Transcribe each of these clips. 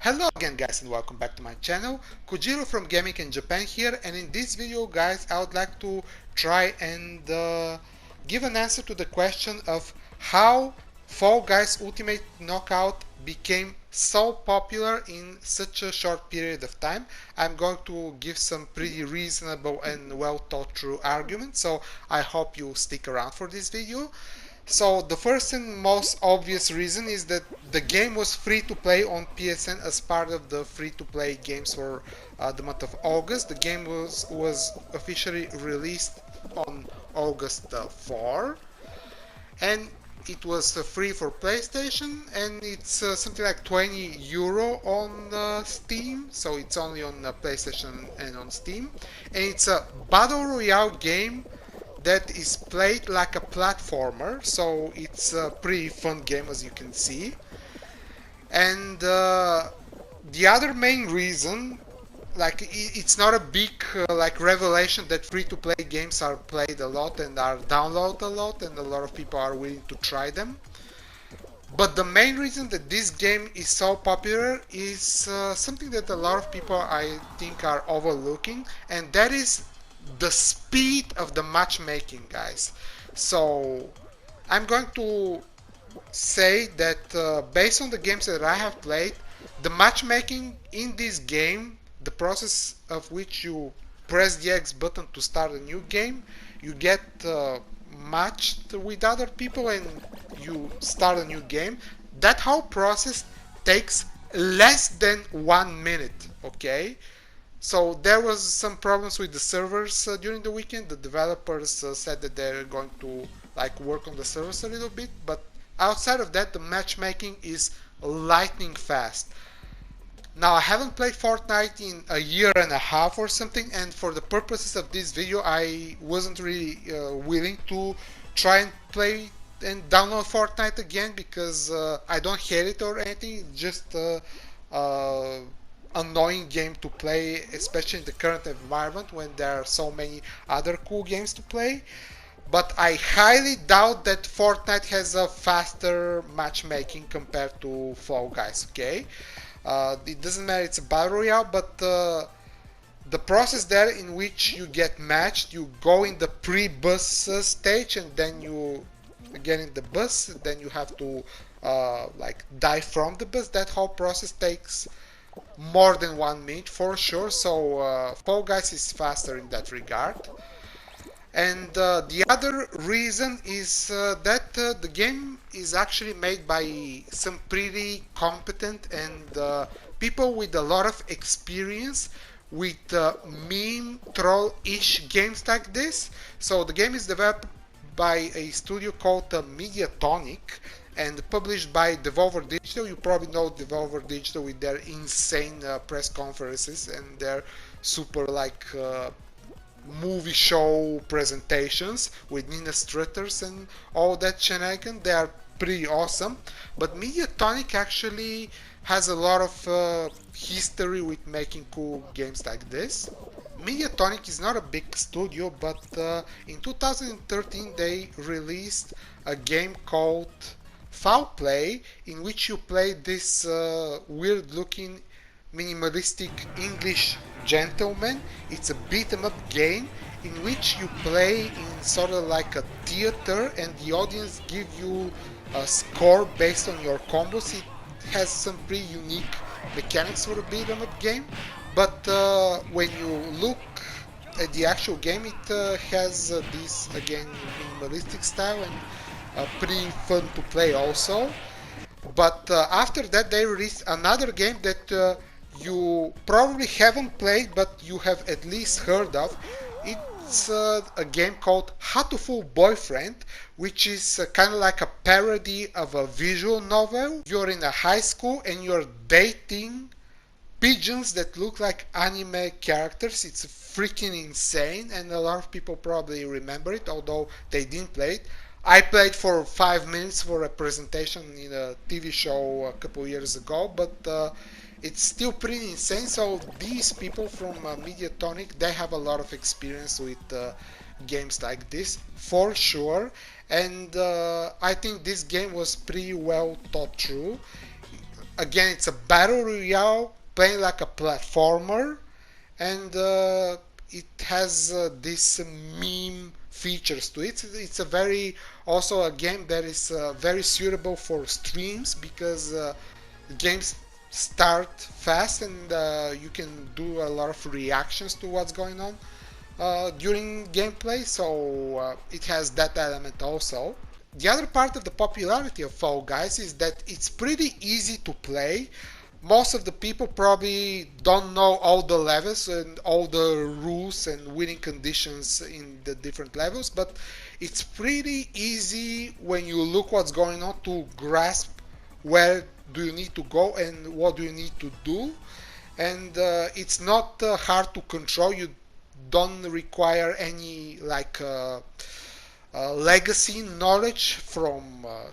Hello again guys and welcome back to my channel. Kojiro from Gaming in Japan here, and in this video guys I would like to try and give an answer to the question of how Fall Guys Ultimate Knockout became so popular in such a short period of time. I'm going to give some pretty reasonable and well thought through arguments, so I hope you stick around for this video. So the first and most obvious reason is that the game was free to play on PSN as part of the free to play games for the month of August. The game was officially released on August 4, and it was free for PlayStation, and it's something like 20 euro on Steam, so it's only on PlayStation and on Steam, and it's a battle royale game that is played like a platformer, so it's a pretty fun game as you can see. And the other main reason, like it's not a big like revelation that free-to-play games are played a lot and are downloaded a lot, and a lot of people are willing to try them. But the main reason that this game is so popular is something that a lot of people I think are overlooking, and that is the speed of the matchmaking, guys. So I'm going to say that based on the games that I have played, the matchmaking in this game, the process of which you press the X button to start a new game, you get matched with other people and you start a new game. That whole process takes less than 1 minute, okay? So there was some problems with the servers during the weekend. The developers said that they're going to like work on the servers a little bit, but outside of that, the matchmaking is lightning fast. Now I haven't played Fortnite in a year and a half or something, and for the purposes of this video, I wasn't really willing to try and play and download Fortnite again because I don't hate it or anything. It's just annoying game to play, especially in the current environment when there are so many other cool games to play. But I highly doubt that Fortnite has a faster matchmaking compared to Fall Guys, okay? It doesn't matter, it's a battle royale, but the process there in which you get matched, you go in the pre-bus stage and then you get in the bus, then you have to like die from the bus. That whole process takes more than 1 minute for sure, so Fall Guys is faster in that regard. And the other reason is that the game is actually made by some pretty competent and people with a lot of experience with meme troll-ish games like this. So the game is developed by a studio called Mediatonic and published by Devolver Digital. You probably know Devolver Digital with their insane press conferences and their super like movie show presentations with Nina Strutters and all that shenanigan. They are pretty awesome. But Mediatonic actually has a lot of history with making cool games like this. Mediatonic is not a big studio, but in 2013 they released a game called Foul Play, in which you play this weird looking minimalistic English gentleman. It's a beat 'em up game in which you play in sort of like a theater and the audience give you a score based on your combos. It has some pretty unique mechanics for a beat 'em up game, but when you look at the actual game, it has this again minimalistic style and pretty fun to play also. But after that they released another game that you probably haven't played, but you have at least heard of. It's a game called Hatoful Boyfriend, which is kind of like a parody of a visual novel. You're in a high school and you're dating pigeons that look like anime characters. It's freaking insane, and a lot of people probably remember it, although they didn't play it. I played for 5 minutes for a presentation in a TV show a couple years ago, but it's still pretty insane. So these people from Mediatonic, they have a lot of experience with games like this for sure, and I think this game was pretty well thought through. again, it's a battle royale playing like a platformer, and it has this meme features to it. It's a very also a game that is very suitable for streams because games start fast and you can do a lot of reactions to what's going on during gameplay, so it has that element also. The other part of the popularity of Fall Guys is that it's pretty easy to play. Most of the people probably don't know all the levels and all the rules and winning conditions in the different levels, but it's pretty easy when you look what's going on to grasp where do you need to go and what do you need to do. And it's not hard to control. You don't require any like legacy knowledge from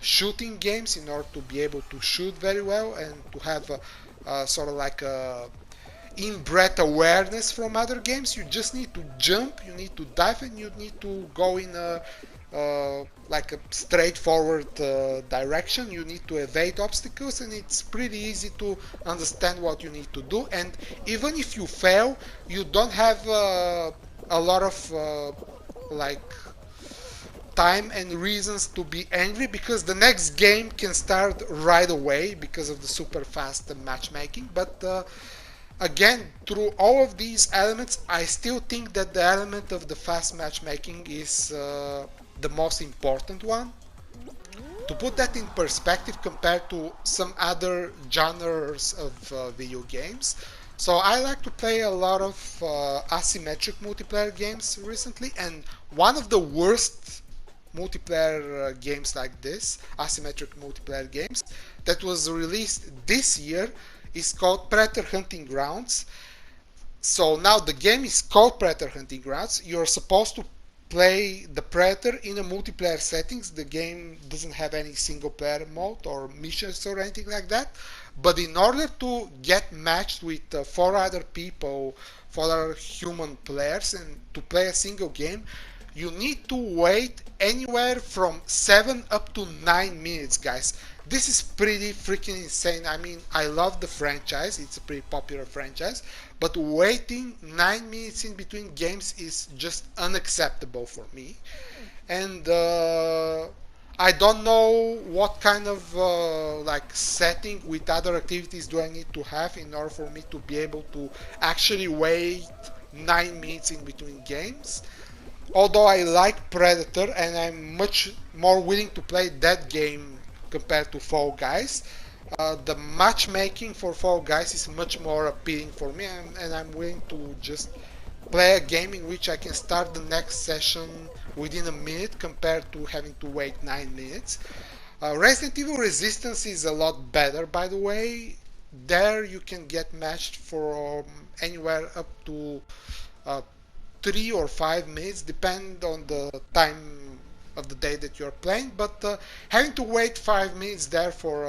shooting games in order to be able to shoot very well and to have sort of like a inbred awareness from other games. You just need to jump, you need to dive, and you need to go in a like a straightforward direction. You need to evade obstacles, and it's pretty easy to understand what you need to do. And even if you fail, you don't have a lot of like time and reasons to be angry, because the next game can start right away because of the super fast matchmaking. But again, through all of these elements, I still think that the element of the fast matchmaking is the most important one. To put that in perspective compared to some other genres of video games, so I like to play a lot of asymmetric multiplayer games recently, and one of the worst multiplayer games like this, asymmetric multiplayer games, that was released this year is called Predator Hunting Grounds. So now the game is called Predator Hunting Grounds. You're supposed to play the Predator in a multiplayer settings. The game doesn't have any single player mode or missions or anything like that. But in order to get matched with four other people, four other human players, and to play a single game, you need to wait anywhere from 7 up to 9 minutes, guys. This is pretty freaking insane. I mean, I love the franchise, it's a pretty popular franchise, but waiting 9 minutes in between games is just unacceptable for me. And I don't know what kind of like setting with other activities do I need to have in order for me to be able to actually wait 9 minutes in between games. Although I like Predator and I'm much more willing to play that game compared to Fall Guys, the matchmaking for Fall Guys is much more appealing for me, and I'm willing to just play a game in which I can start the next session within a minute compared to having to wait 9 minutes. Resident Evil Resistance is a lot better, by the way. There you can get matched for anywhere up to 3 or 5 minutes, depend on the time of the day that you're playing. But having to wait 5 minutes there for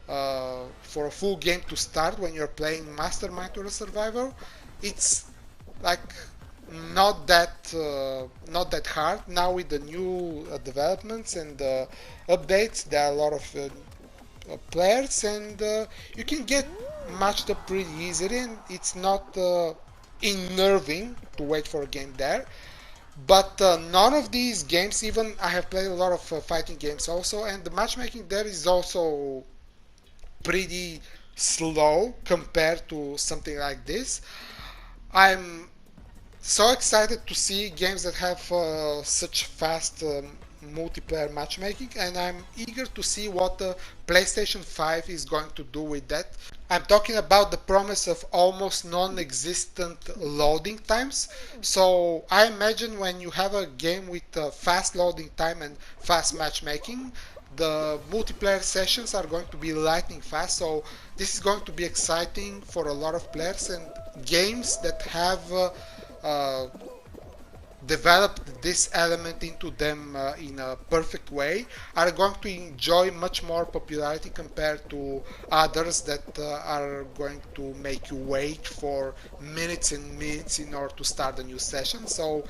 a full game to start when you're playing Mastermind or a Survivor, it's like not that hard. Now with the new developments and updates, there are a lot of players, and you can get matched up pretty easily, and it's not unnerving to wait for a game there. But none of these games, even I have played a lot of fighting games also, and the matchmaking there is also pretty slow compared to something like this. I'm so excited to see games that have such fast multiplayer matchmaking, and I'm eager to see what the PlayStation 5 is going to do with that. I'm talking about the promise of almost non-existent loading times. So I imagine when you have a game with fast loading time and fast matchmaking, the multiplayer sessions are going to be lightning fast. So this is going to be exciting for a lot of players, and games that have developed this element into them in a perfect way are going to enjoy much more popularity compared to others that are going to make you wait for minutes and minutes in order to start a new session. So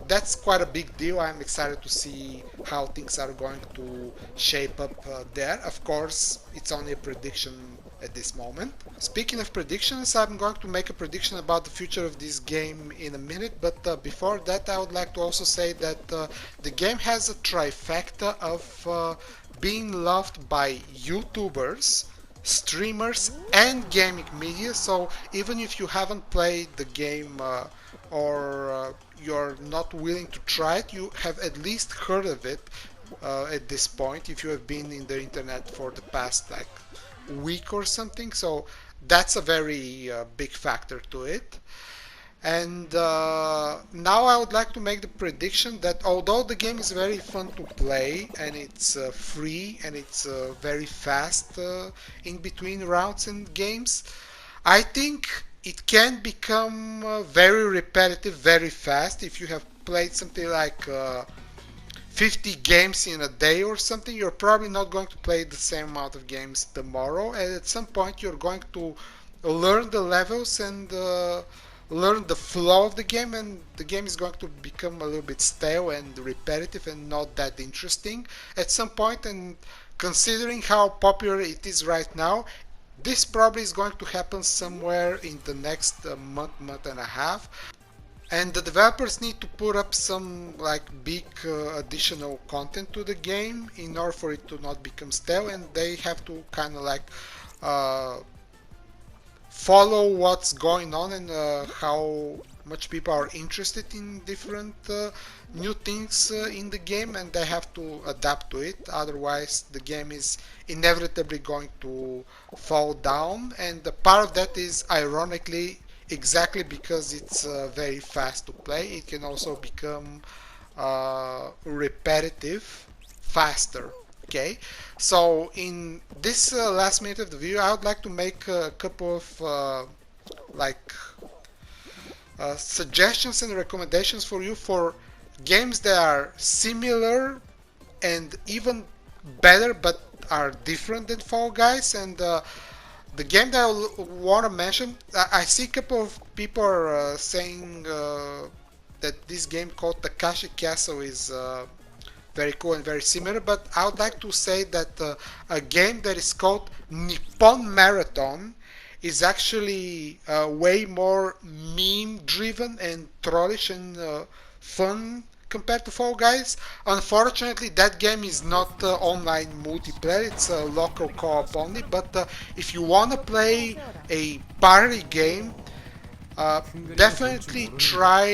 that's quite a big deal. I'm excited to see how things are going to shape up there. Of course, it's only a prediction at this moment. Speaking of predictions, I'm going to make a prediction about the future of this game in a minute, but before that I would like to also say that the game has a trifecta of being loved by YouTubers, streamers and gaming media, so even if you haven't played the game or you're not willing to try it, you have at least heard of it at this point if you have been in the internet for the past like week or something. So that's a very big factor to it. And now I would like to make the prediction that although the game is very fun to play and it's free and it's very fast in between rounds and games, I think it can become very repetitive very fast if you have played something like 50 games in a day or something. You're probably not going to play the same amount of games tomorrow, and at some point you're going to learn the levels and learn the flow of the game, and the game is going to become a little bit stale and repetitive and not that interesting at some point. And considering how popular it is right now, this probably is going to happen somewhere in the next month and a half, and the developers need to put up some like big additional content to the game in order for it to not become stale, and they have to kind of like uh, follow what's going on and how much people are interested in different new things in the game, and they have to adapt to it. Otherwise the game is inevitably going to fall down, and the part of that is ironically exactly because it's very fast to play. It can also become repetitive faster. Okay, so in this last minute of the video I would like to make a couple of like suggestions and recommendations for you for games that are similar and even better but are different than Fall Guys. And the game that I want to mention, I see a couple of people are saying that this game called Takashi Castle is very cool and very similar, but I would like to say that a game that is called Nippon Marathon is actually way more meme driven and trollish and fun compared to Fall Guys. Unfortunately, that game is not online multiplayer, it's local co-op only, but if you want to play a party game, definitely try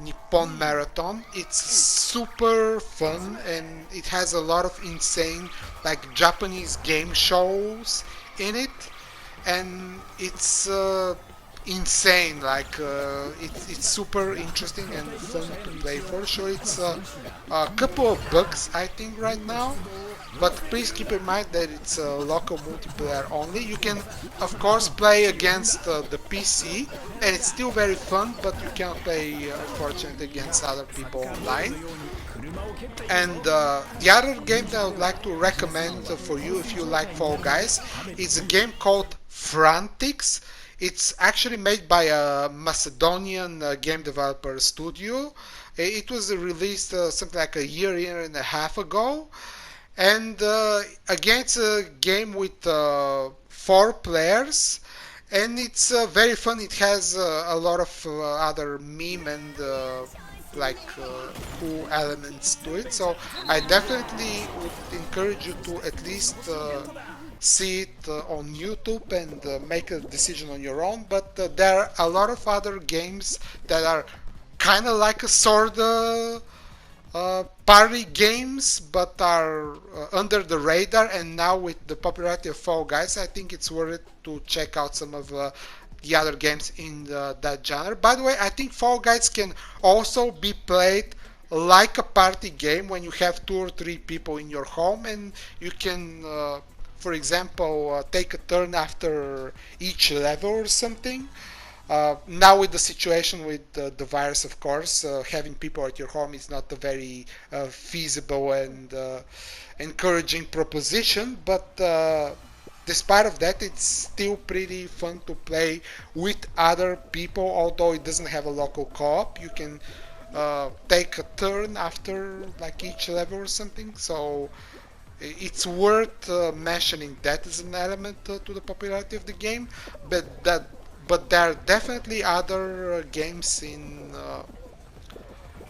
Nippon Marathon. It's super fun and it has a lot of insane like Japanese game shows in it, and it's insane. Like it's super interesting and fun to play. For sure, it's a couple of bugs I think right now, but please keep in mind that it's a local multiplayer only. You can of course play against the PC and it's still very fun, but you cannot play unfortunately against other people online. And the other game that I would like to recommend for you if you like Fall Guys is a game called Frantics. It's actually made by a Macedonian game developer studio. It was released something like a year and a half ago. And again, it's a game with 4 players, and it's very fun. It has a lot of other meme and like cool elements to it. So I definitely would encourage you to at least see it on YouTube and make a decision on your own. But there are a lot of other games that are kind of like a sort of party games but are under the radar, and now with the popularity of Fall Guys I think it's worth it to check out some of the other games in that genre. By the way, I think Fall Guys can also be played like a party game when you have 2 or 3 people in your home, and you can for example take a turn after each level or something. Now with the situation with the virus, of course, having people at your home is not a very feasible and encouraging proposition, but despite of that, it's still pretty fun to play with other people, although it doesn't have a local co-op. You can take a turn after like each level or something, so it's worth mentioning that as an element to the popularity of the game. But there are definitely other games in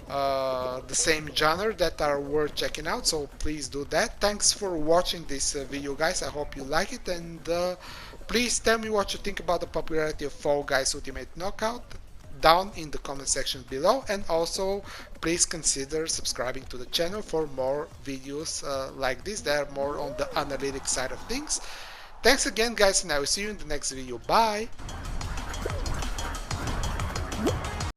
the same genre that are worth checking out, so please do that. Thanks for watching this video, guys. I hope you like it, and please tell me what you think about the popularity of Fall Guys Ultimate Knockout down in the comment section below, and also please consider subscribing to the channel for more videos like this that are more on the analytic side of things. Thanks again, guys, and I will see you in the next video. Bye!